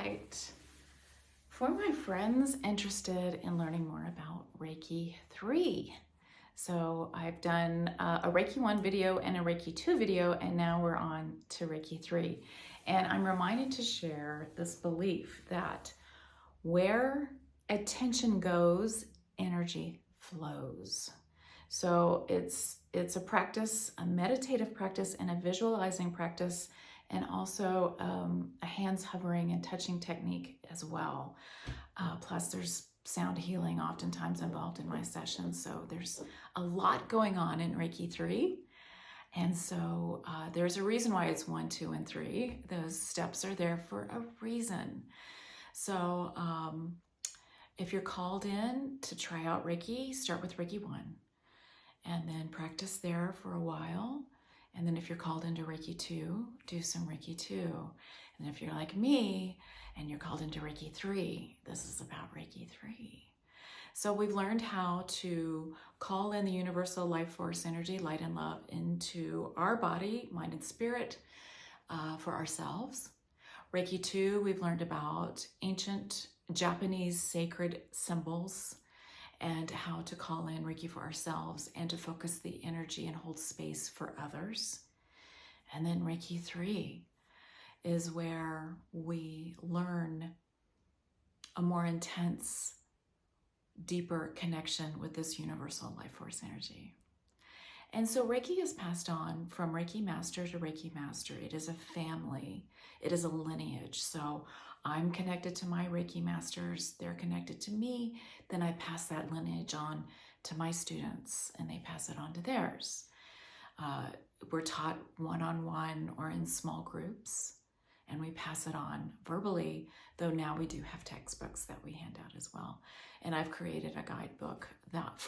right. For my friends interested in learning more about Reiki 3. So I've done a Reiki 1 video and a Reiki 2 video, and now we're on to Reiki 3. And I'm reminded to share this belief that where attention goes, energy flows. So it's a practice, a meditative practice and a visualizing practice, and also a hands hovering and touching technique as well. Plus there's sound healing oftentimes involved in my sessions. So there's a lot going on in Reiki 3. And so there's a reason why it's 1, 2, and 3. Those steps are there for a reason. So if you're called in to try out Reiki, start with Reiki 1 and then practice there for a while. And then if you're called into Reiki 2, do some Reiki 2. And if you're like me and you're called into Reiki 3, this is about Reiki 3. So we've learned how to call in the universal life force energy, light and love, into our body, mind, and spirit for ourselves. Reiki 2, we've learned about ancient Japanese sacred symbols and how to call in Reiki for ourselves and to focus the energy and hold space for others. And then Reiki 3 is where we learn a more intense, deeper connection with this universal life force energy. And so Reiki is passed on from Reiki master to Reiki master. It is a family. It is a lineage. So I'm connected to my Reiki masters. They're connected to me. Then I pass that lineage on to my students and they pass it on to theirs. We're taught one-on-one or in small groups, and we pass it on verbally, though now we do have textbooks that we hand out as well. And I've created a guidebook that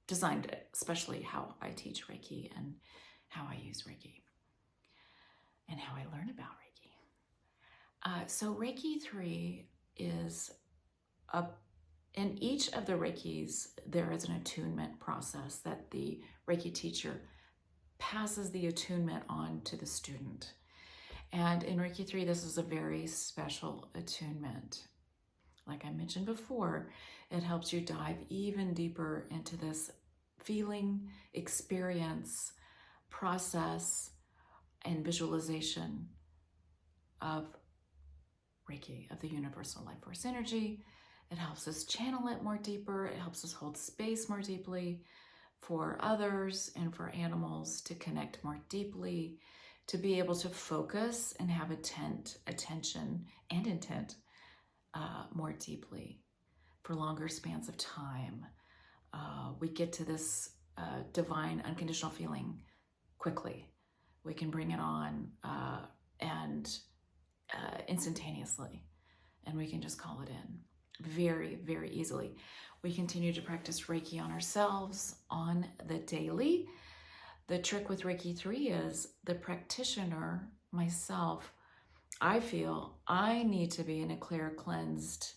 designed it, especially how I teach Reiki and how I use Reiki and how I learn about Reiki. So Reiki 3 is in each of the Reikis, there is an attunement process that the Reiki teacher passes the attunement on to the student. And in Reiki 3, this is a very special attunement. Like I mentioned before, it helps you dive even deeper into this feeling, experience, process, and visualization of Reiki, of the universal life force energy. It helps us channel it more deeper. It helps us hold space more deeply for others and for animals to connect more deeply, to be able to focus and have attention and intent more deeply for longer spans of time. We get to this divine unconditional feeling quickly. We can bring it on and instantaneously, and we can just call it in very, very easily. We continue to practice Reiki on ourselves on the daily. The trick with Reiki 3 is the practitioner, myself, I feel I need to be in a clear, cleansed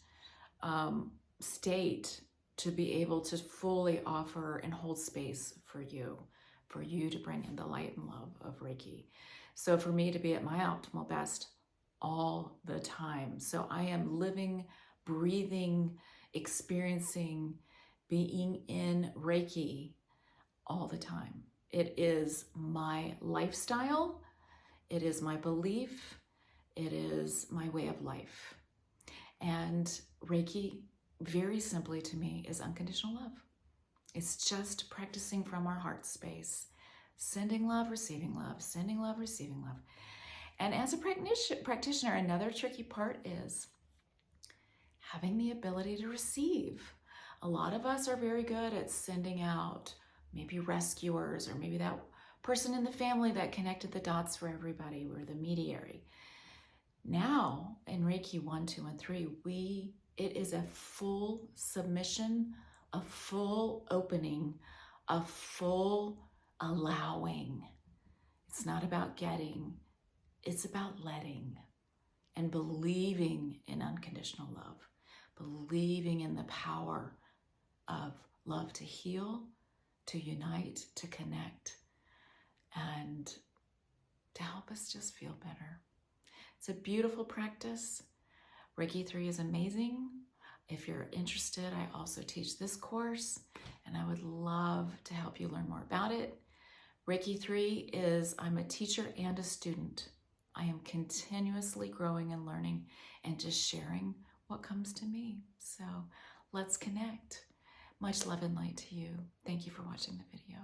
state to be able to fully offer and hold space for you to bring in the light and love of Reiki. So for me to be at my optimal best all the time. So I am living, breathing, experiencing, being in Reiki all the time. It is my lifestyle. It is my belief. It is my way of life. And Reiki, very simply to me, is unconditional love. It's just practicing from our heart space, sending love, receiving love, sending love, receiving love. And as a practitioner, another tricky part is having the ability to receive. A lot of us are very good at sending out maybe rescuers, or maybe that person in the family that connected the dots for everybody. We're the mediary. Now in Reiki 1, 2, and 3, it is a full submission, a full opening, a full allowing. It's not about getting, it's about letting and believing in unconditional love, believing in the power of love to heal, to unite, to connect, and to help us just feel better. It's a beautiful practice. Reiki 3 is amazing. If you're interested, I also teach this course, and I would love to help you learn more about it. Reiki 3 is, I'm a teacher and a student. I am continuously growing and learning and just sharing what comes to me. So let's connect. Much love and light to you. Thank you for watching the video.